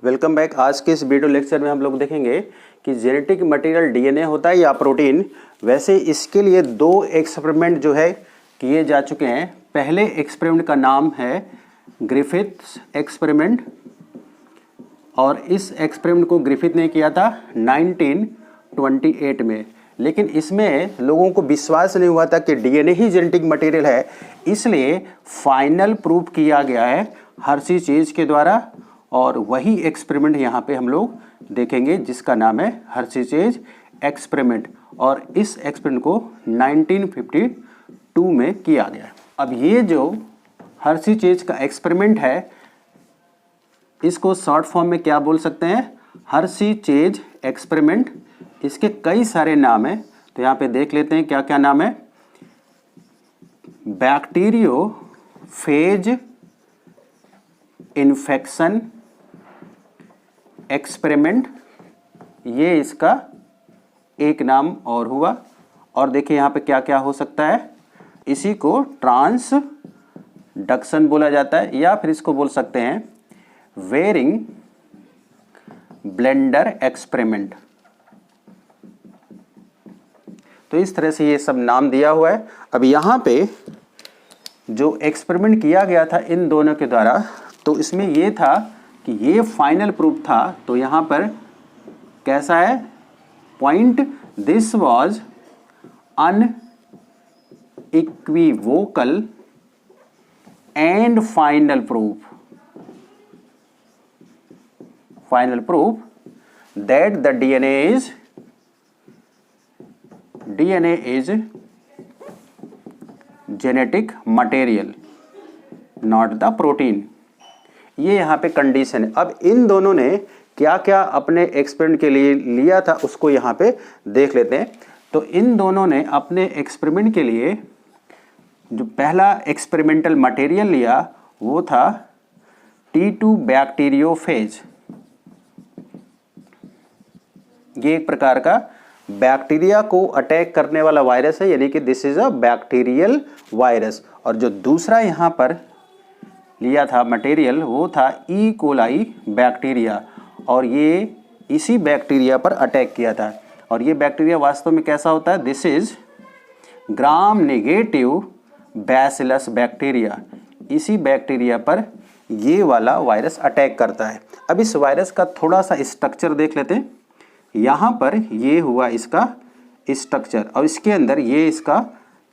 Welcome back. आज के इस वीडियो लेक्चर में हम लोग देखेंगे कि जेनेटिक मटेरियल डीएनए होता है या प्रोटीन। वैसे इसके लिए दो एक्सपेरिमेंट जो है किए जा चुके हैं। पहले एक्सपेरिमेंट का नाम है ग्रिफिथ्स एक्सपेरिमेंट और इस एक्सपेरिमेंट को ग्रिफिथ ने किया था 1928 में। लेकिन इसमें लोगों को विश्वास नहीं हुआ था कि डीएनए ही जेनेटिक मटेरियल है, इसलिए फाइनल प्रूफ किया गया है हर्शी चेज के द्वारा। और वही एक्सपेरिमेंट यहाँ पे हम लोग देखेंगे जिसका नाम है हर्शी चेज एक्सपेरिमेंट। और इस एक्सपेरिमेंट को 1952 में किया गया। अब ये जो हर्शी चेज का एक्सपेरिमेंट है इसको शॉर्ट फॉर्म में क्या बोल सकते हैं? Hershey chase experiment. इसके कई सारे नाम हैं, तो यहाँ पे देख लेते हैं क्या क्या नाम है। बैक्टीरियोफेज इन्फेक्शन एक्सपेरिमेंट, ये इसका एक नाम और हुआ। और देखिए यहाँ पे क्या क्या हो सकता है। इसी को ट्रांसडक्शन बोला जाता है, या फिर इसको बोल सकते हैं वेरिंग ब्लेंडर एक्सपेरिमेंट। तो इस तरह से ये सब नाम दिया हुआ है। अब यहाँ पे जो एक्सपेरिमेंट किया गया था इन दोनों के द्वारा, तो इसमें ये था कि ये फाइनल प्रूफ था। तो यहाँ पर कैसा है point, this was unequivocal and final proof that the DNA is genetic material, not the protein। ये यहाँ पे कंडीशन है। अब इन दोनों ने क्या क्या अपने एक्सपेरिमेंट के लिए लिया था उसको यहाँ पे देख लेते हैं। तो इन दोनों ने अपने एक्सपेरिमेंट के लिए जो पहला एक्सपेरिमेंटल मटेरियल लिया वो था T2 बैक्टीरियोफेज। ये एक प्रकार का बैक्टीरिया को अटैक करने वाला वायरस है, यानी कि this is a bacterial virus. और जो दूसरा यहाँ पर लिया था मटेरियल वो था ई कोलाई बैक्टीरिया, और ये इसी बैक्टीरिया पर अटैक किया था। और ये बैक्टीरिया वास्तव में कैसा होता है? This is gram negative bacillus bacteria. इसी बैक्टीरिया पर ये वाला वायरस अटैक करता है। अब इस वायरस का थोड़ा सा स्ट्रक्चर देख लेते हैं। यहाँ पर ये हुआ इसका स्ट्रक्चर, और इसके अंदर ये इसका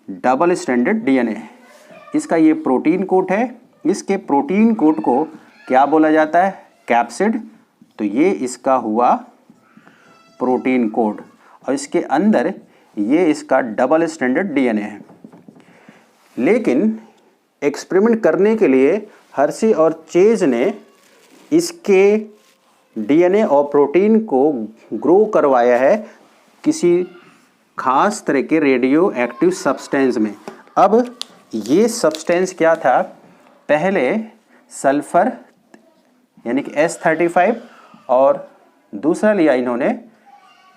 डबल स्ट्रैंडेड डीएनए है। इसका ये प्रोटीन कोट है। इसके प्रोटीन कोट को क्या बोला जाता है? कैप्सिड। तो ये इसका हुआ प्रोटीन कोड, और इसके अंदर ये इसका डबल स्ट्रैंडेड डीएनए है। लेकिन एक्सपेरिमेंट करने के लिए हर्शी और चेज ने इसके डीएनए और प्रोटीन को ग्रो करवाया है किसी खास तरह के रेडियो एक्टिव सब्सटेंस में। अब ये सब्सटेंस क्या था? पहले सल्फर यानी कि S35, और दूसरा लिया इन्होंने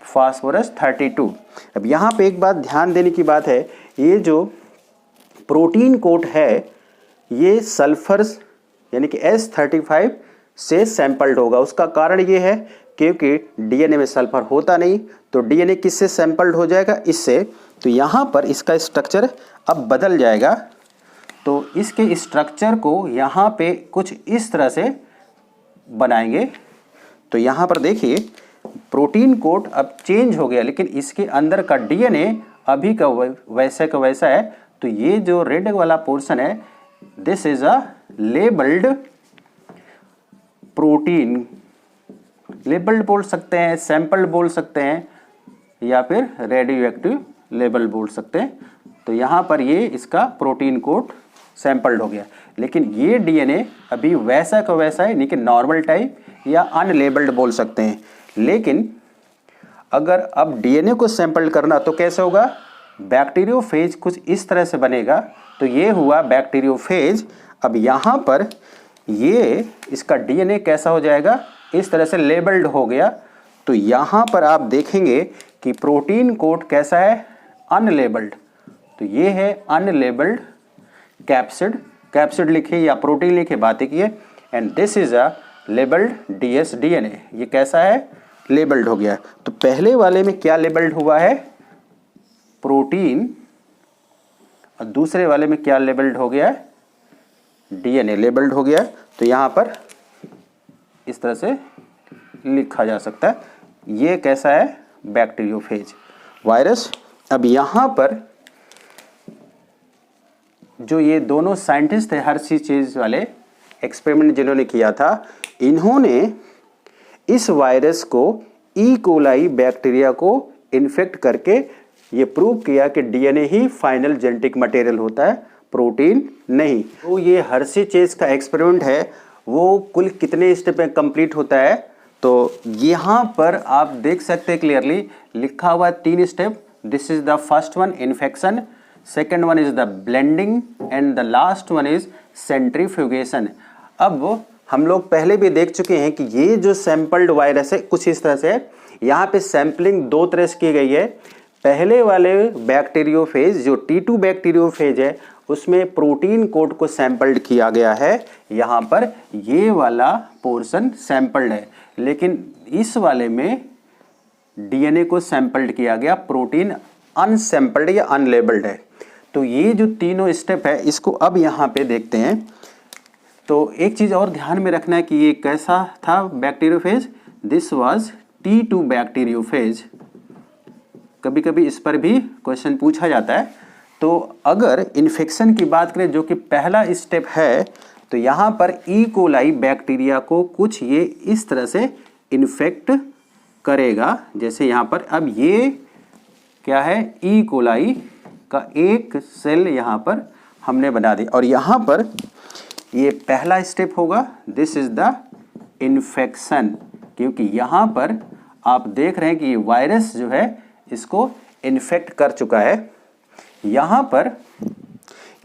फास्फोरस 32। अब यहाँ पे एक बात ध्यान देने की बात है, ये जो प्रोटीन कोट है ये सल्फर यानी कि S35 से सैंपल्ड होगा। उसका कारण ये है क्योंकि डीएनए में सल्फर होता नहीं, तो डीएनए किससे सैंपल्ड हो जाएगा? इससे। तो यहाँ पर इसका स्ट्रक्चर अब बदल जाएगा। तो इसके स्ट्रक्चर को यहाँ पे कुछ इस तरह से बनाएंगे। तो यहाँ पर देखिए प्रोटीन कोड अब चेंज हो गया, लेकिन इसके अंदर का डीएनए अभी का वैसा है। तो ये जो रेड वाला पोर्शन है this is a labelled protein. Labelled बोल सकते हैं, सैंपल्ड बोल सकते हैं, या फिर रेडियो एक्टिव लेबल बोल सकते हैं। तो यहाँ पर ये इसका प्रोटीन कोड सैंपल्ड हो गया, लेकिन ये डीएनए अभी वैसा का वैसा है, यानी कि नॉर्मल टाइप या अनलेबल्ड बोल सकते हैं। लेकिन अगर अब डीएनए को सैंपल करना तो कैसे होगा? बैक्टीरियोफेज कुछ इस तरह से बनेगा। तो ये हुआ बैक्टीरियोफेज। अब यहाँ पर ये इसका डीएनए कैसा हो जाएगा? इस तरह से लेबल्ड हो गया। तो यहाँ पर आप देखेंगे कि प्रोटीन कोड कैसा है? अनलेबल्ड। तो ये है अनलेबल्ड कैप्सिड। कैप्सिड लिखे या प्रोटीन लिखे, बातें किए। And this is a labelled dsDNA, ये कैसा है, लेबल्ड हो गया। तो पहले वाले में क्या लेबल्ड हुआ है, प्रोटीन, और दूसरे वाले में क्या लेबल्ड हो गया है, DNA लेबल्ड हो गया। तो यहाँ पर इस तरह से लिखा जा सकता है, ये कैसा है, बैक्टीरियोफेज वायरस। अब यहाँ पर जो ये दोनों साइंटिस्ट थे हर्शी चेज वाले, एक्सपेरिमेंट जिन्होंने किया था, इन्होंने इस वायरस को ई कोलाई बैक्टीरिया को इन्फेक्ट करके ये प्रूव किया कि डीएनए ही फाइनल जेनेटिक मटेरियल होता है, प्रोटीन नहीं। तो ये हर्शी चेज का एक्सपेरिमेंट है, वो कुल कितने स्टेप में कंप्लीट होता है, तो यहाँ पर आप देख सकते हैं क्लियरली लिखा हुआ 3 step. This is the first one, infection, second one is the blending and the last one is centrifugation. अब हम लोग पहले भी देख चुके हैं कि ये जो सैंपल्ड वायरस है कुछ इस तरह से है। यहाँ पे सैंपलिंग 2 तरह से की गई है। पहले वाले बैक्टीरियोफेज जो T2 बैक्टीरियोफेज है उसमें प्रोटीन कोड को सैंपल्ड किया गया है, यहाँ पर ये वाला पोर्शन सैंपल्ड है, लेकिन इस वाले में डीएनए को सैंपल्ड किया गया, प्रोटीन अनसैंपल्ड या अनलेबल्ड है। तो ये जो तीनों स्टेप है इसको अब यहाँ पे देखते हैं। तो एक चीज़ और ध्यान में रखना है कि ये कैसा था bacteriophage, this was T2 bacteriophage. कभी कभी इस पर भी क्वेश्चन पूछा जाता है। तो अगर इन्फेक्शन की बात करें जो कि पहला स्टेप है, तो यहाँ पर ई कोलाई बैक्टीरिया को कुछ ये इस तरह से इन्फेक्ट करेगा, जैसे यहाँ पर। अब ये क्या है, ई कोलाई का एक सेल यहाँ पर हमने बना दिया, और यहाँ पर ये पहला स्टेप होगा, दिस इज द इन्फेक्शन, क्योंकि यहाँ पर आप देख रहे हैं कि ये वायरस जो है इसको इन्फेक्ट कर चुका है। यहाँ पर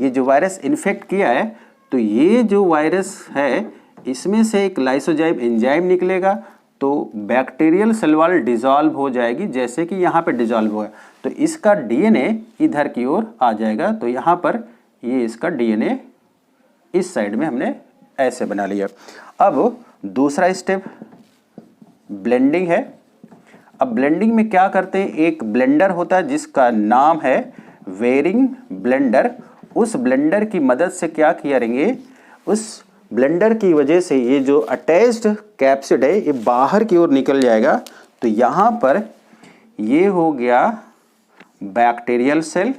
ये जो वायरस इन्फेक्ट किया है, तो ये जो वायरस है इसमें से एक लाइसोजाइम एंजाइम निकलेगा, तो बैक्टीरियल सेल वॉल डिजॉल्व हो जाएगी, जैसे कि यहाँ पे डिजॉल्व हुआ है। तो इसका डीएनए इधर की ओर आ जाएगा। तो यहाँ पर ये इसका डीएनए इस साइड में हमने ऐसे बना लिया। अब दूसरा स्टेप ब्लेंडिंग है। अब ब्लेंडिंग में क्या करते हैं, एक ब्लेंडर होता है जिसका नाम है वेरिंग ब्लेंडर। उस ब्लेंडर की मदद से क्या करेंगे, उस ब्लेंडर की वजह से ये जो अटैच्ड कैप्सिड है ये बाहर की ओर निकल जाएगा। तो यहाँ पर ये हो गया बैक्टीरियल सेल,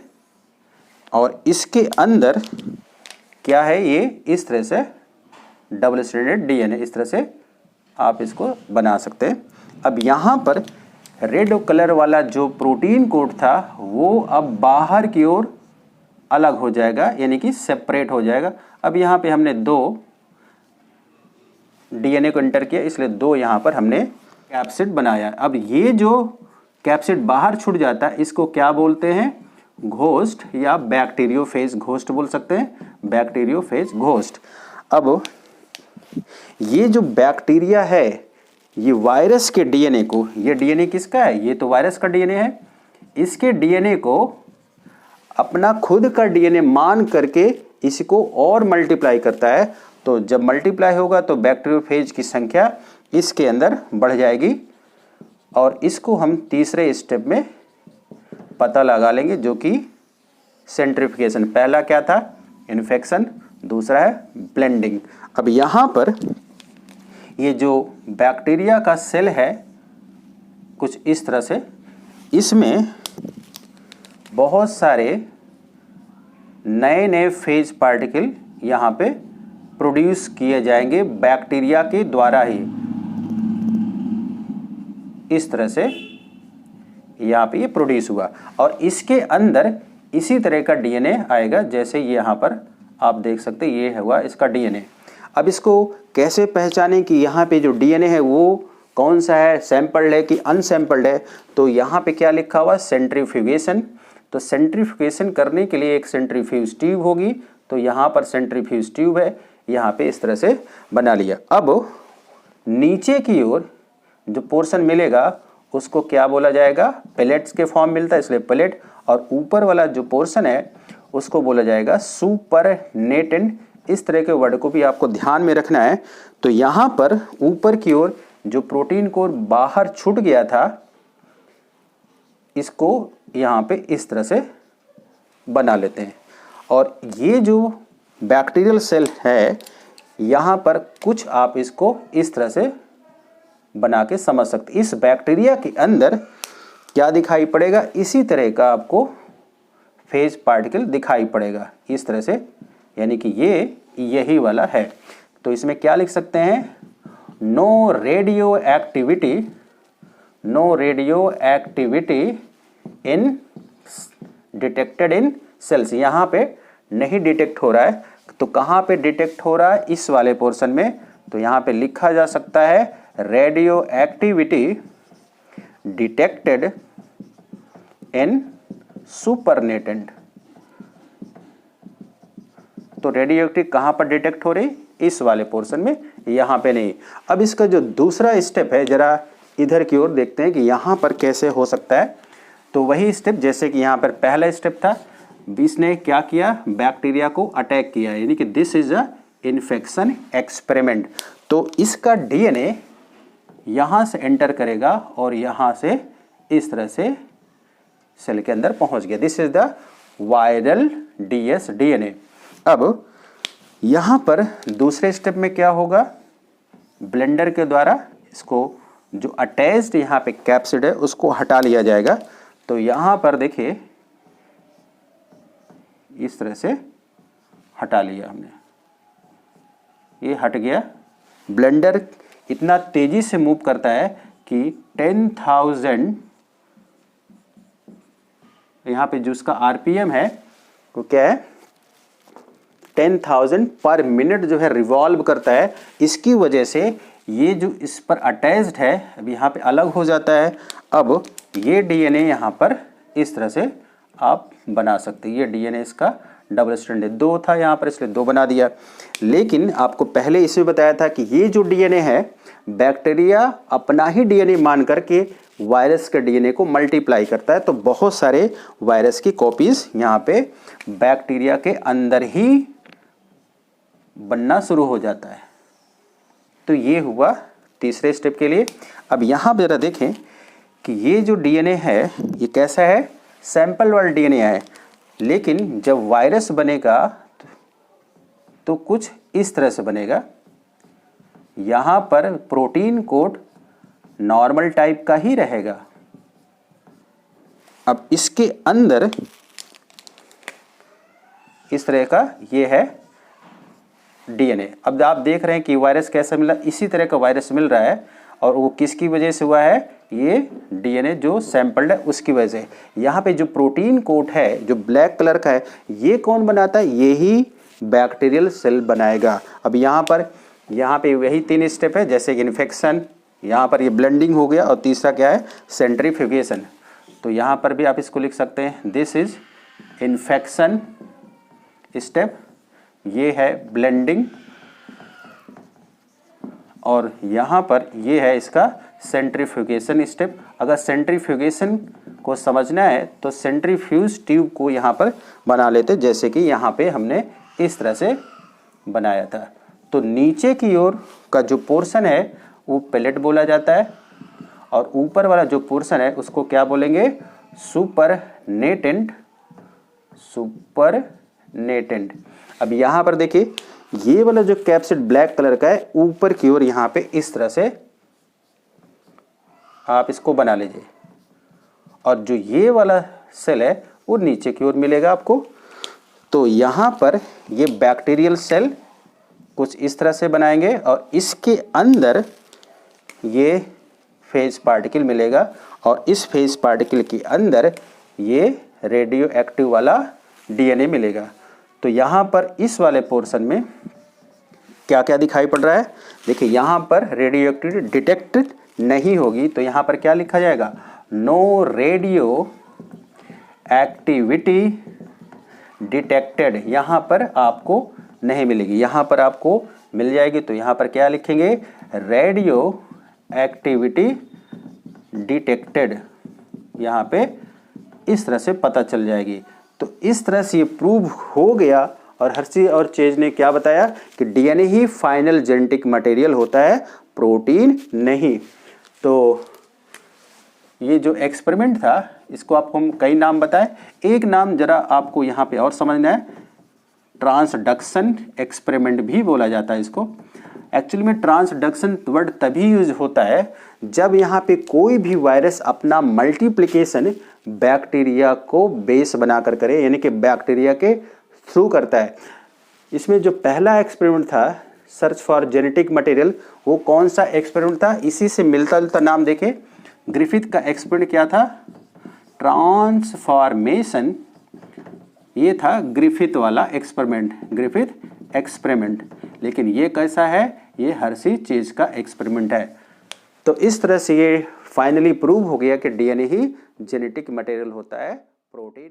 और इसके अंदर क्या है, ये इस तरह से डबल स्ट्रैंडेड डीएनए, इस तरह से आप इसको बना सकते हैं। अब यहाँ पर रेड कलर वाला जो प्रोटीन कोड था वो अब बाहर की ओर अलग हो जाएगा, यानी कि सेपरेट हो जाएगा। अब यहाँ पे हमने 2 डीएनए को एंटर किया, इसलिए 2 यहाँ पर हमने कैप्सिड बनाया। अब ये जो कैप्सिड बाहर छूट जाता है इसको क्या बोलते हैं, घोस्ट या बैक्टीरियोफेज घोस्ट बोल सकते हैं, बैक्टीरियोफेज घोस्ट। अब ये जो बैक्टीरिया है ये वायरस के डीएनए को, ये डीएनए किसका है, ये तो वायरस का डीएनए है, इसके डीएनए को अपना खुद का डीएनए मान करके इसको और मल्टीप्लाई करता है। तो जब मल्टीप्लाई होगा तो बैक्टीरियोफेज की संख्या इसके अंदर बढ़ जाएगी, और इसको हम तीसरे स्टेप में पता लगा लेंगे, जो कि सेंट्रीफिकेशन। पहला क्या था, इन्फेक्शन, दूसरा है ब्लेंडिंग। अब यहाँ पर ये जो बैक्टीरिया का सेल है कुछ इस तरह से, इसमें बहुत सारे नए नए फेज पार्टिकल यहाँ पे प्रोड्यूस किए जाएंगे बैक्टीरिया के द्वारा ही। इस तरह से यहाँ पे ये प्रोड्यूस हुआ, और इसके अंदर इसी तरह का डीएनए आएगा, जैसे ये यहाँ पर आप देख सकते हैं, ये हुआ इसका डीएनए। अब इसको कैसे पहचाने कि यहाँ पे जो डीएनए है वो कौन सा है, सैंपल्ड है कि अनसैंपल्ड है। तो यहाँ पे क्या लिखा हुआ, सेंट्रीफ्यूगेशन। तो सेंट्रीफ्यूगेशन करने के लिए एक सेंट्रीफ्यूज ट्यूब होगी, तो यहाँ पर सेंट्रीफ्यूज ट्यूब है, यहाँ पे इस तरह से बना लिया। अब नीचे की ओर जो पोर्शन मिलेगा उसको क्या बोला जाएगा, पेलेट्स के फॉर्म मिलता है इसलिए पेलेट, और ऊपर वाला जो पोर्शन है उसको बोला जाएगा सुपरनेटेंट इस तरह के वर्ड को भी आपको ध्यान में रखना है। तो यहाँ पर ऊपर की ओर जो प्रोटीन कोर बाहर छूट गया था, इसको यहाँ पे इस तरह से बना लेते हैं। और ये जो बैक्टीरियल सेल है, यहाँ पर कुछ आप इसको इस तरह से बना के समझ सकते। इस बैक्टीरिया के अंदर क्या दिखाई पड़ेगा, इसी तरह का आपको फेज पार्टिकल दिखाई पड़ेगा इस तरह से, यानी कि ये यही वाला है। तो इसमें क्या लिख सकते हैं, no radio activity in detected in cells. यहाँ पे नहीं डिटेक्ट हो रहा है, तो कहाँ पे डिटेक्ट हो रहा है, इस वाले पोर्शन में। तो यहाँ पे लिखा जा सकता है radio activity detected in supernatant. तो रेडियो एक्टिव कहाँ पर डिटेक्ट हो रही, इस वाले पोर्शन में, यहाँ पे नहीं। अब इसका जो दूसरा स्टेप है, जरा इधर की ओर देखते हैं कि यहाँ पर कैसे हो सकता है। तो वही स्टेप जैसे कि यहाँ पर पहला स्टेप था, इसने क्या किया, बैक्टीरिया को अटैक किया, यानी कि this is a infection experiment. तो इसका डीएनए यहाँ से एंटर करेगा और यहाँ से इस तरह से सेल के अंदर पहुँच गया। This is the viral DNA. अब यहाँ पर दूसरे स्टेप में क्या होगा, ब्लेंडर के द्वारा इसको जो अटैच्ड यहाँ पे कैप्सिड है उसको हटा लिया जाएगा। तो यहाँ पर देखिए इस तरह से हटा लिया हमने, ये हट गया। ब्लेंडर इतना तेजी से मूव करता है कि 10,000, यहाँ पे जो उसका आरपीएम है वो क्या है, 10,000 पर मिनट जो है रिवॉल्व करता है। इसकी वजह से ये जो इस पर अटैच्ड है अब यहाँ पे अलग हो जाता है। अब ये डीएनए यहाँ पर इस तरह से आप बना सकते हैं। ये डीएनए इसका डबल स्ट्रैंडेड 2 था यहाँ पर, इसलिए 2 बना दिया। लेकिन आपको पहले इसमें बताया था कि ये जो डीएनए है, बैक्टीरिया अपना ही डीएनए मान करके वायरस के डीएनए को मल्टीप्लाई करता है। तो बहुत सारे वायरस की कॉपीज यहाँ पे बैक्टीरिया के अंदर ही बनना शुरू हो जाता है। तो ये हुआ तीसरे स्टेप के लिए। अब यहाँ जरा देखें कि ये जो डीएनए है ये कैसा है, सैंपल वाला डीएनए है। लेकिन जब वायरस बनेगा तो कुछ इस तरह से बनेगा। यहाँ पर प्रोटीन कोड नॉर्मल टाइप का ही रहेगा। अब इसके अंदर इस तरह का ये है डीएनए। अब आप देख रहे हैं कि वायरस कैसा मिला, इसी तरह का वायरस मिल रहा है। और वो किसकी वजह से हुआ है, ये डीएनए जो सैंपल्ड है उसकी वजह से। यहाँ पे जो प्रोटीन कोट है जो ब्लैक कलर का है, ये कौन बनाता है, यही बैक्टीरियल सेल बनाएगा। अब यहाँ पे वही 3 स्टेप है, जैसे कि इन्फेक्शन, यहाँ पर ये ब्लेंडिंग हो गया, और तीसरा क्या है, सेंट्रीफ्यूगेशन। तो यहाँ पर भी आप इसको लिख सकते हैं, दिस इज इन्फेक्शन स्टेप, ये है ब्लेंडिंग, और यहाँ पर ये है इसका सेंट्रीफ्यूगेशन स्टेप। अगर सेंट्रीफ्यूगेशन को समझना है तो सेंट्रीफ्यूज ट्यूब को यहाँ पर बना लेते, जैसे कि यहाँ पे हमने इस तरह से बनाया था। तो नीचे की ओर का जो पोर्शन है वो पेलेट बोला जाता है, और ऊपर वाला जो पोर्शन है उसको क्या बोलेंगे, सुपरनेटेंट। अब यहाँ पर देखिए ये वाला जो कैप्सिड ब्लैक कलर का है, ऊपर की ओर यहाँ पे इस तरह से आप इसको बना लीजिए, और जो ये वाला सेल है वो नीचे की ओर मिलेगा आपको। तो यहाँ पर ये बैक्टीरियल सेल कुछ इस तरह से बनाएंगे, और इसके अंदर ये फेज पार्टिकल मिलेगा, और इस फेज पार्टिकल के अंदर ये रेडियो एक्टिव वाला डीएनए मिलेगा। तो यहाँ पर इस वाले पोर्शन में क्या क्या दिखाई पड़ रहा है, देखिए यहाँ पर रेडियो एक्टिविटी डिटेक्टेड नहीं होगी, तो यहाँ पर क्या लिखा जाएगा, नो रेडियो एक्टिविटी डिटेक्टेड। यहाँ पर आपको नहीं मिलेगी, यहाँ पर आपको मिल जाएगी। तो यहाँ पर क्या लिखेंगे, रेडियो एक्टिविटी डिटेक्टेड, यहाँ पे इस तरह से पता चल जाएगी। तो इस तरह से ये प्रूव हो गया, और हर्शी और चेज ने क्या बताया कि डीएनए ही फाइनल जेनेटिक मटेरियल होता है, प्रोटीन नहीं। तो ये जो एक्सपेरिमेंट था इसको आपको हम कई नाम बताए, एक नाम जरा आपको यहाँ पे और समझना है, ट्रांसडक्शन एक्सपेरिमेंट भी बोला जाता है इसको। एक्चुअली में ट्रांसडक्शन वर्ड तभी यूज होता है जब यहाँ पे कोई भी वायरस अपना मल्टीप्लिकेशन बैक्टीरिया को बेस बनाकर करे, यानी कि बैक्टीरिया के थ्रू करता है। इसमें जो पहला एक्सपेरिमेंट था सर्च फॉर जेनेटिक मटेरियल, वो कौन सा एक्सपेरिमेंट था, इसी से मिलता जुलता नाम देखे, ग्रिफिथ का एक्सपेरिमेंट क्या था, ट्रांसफॉर्मेशन, ये था ग्रिफिथ वाला एक्सपेरिमेंट, ग्रिफिथ एक्सपेरिमेंट। लेकिन ये कैसा है, ये हर्शी चेज का एक्सपेरिमेंट है। तो इस तरह से ये फाइनली प्रूव हो गया कि डीएनए ही जेनेटिक मटेरियल होता है, प्रोटीन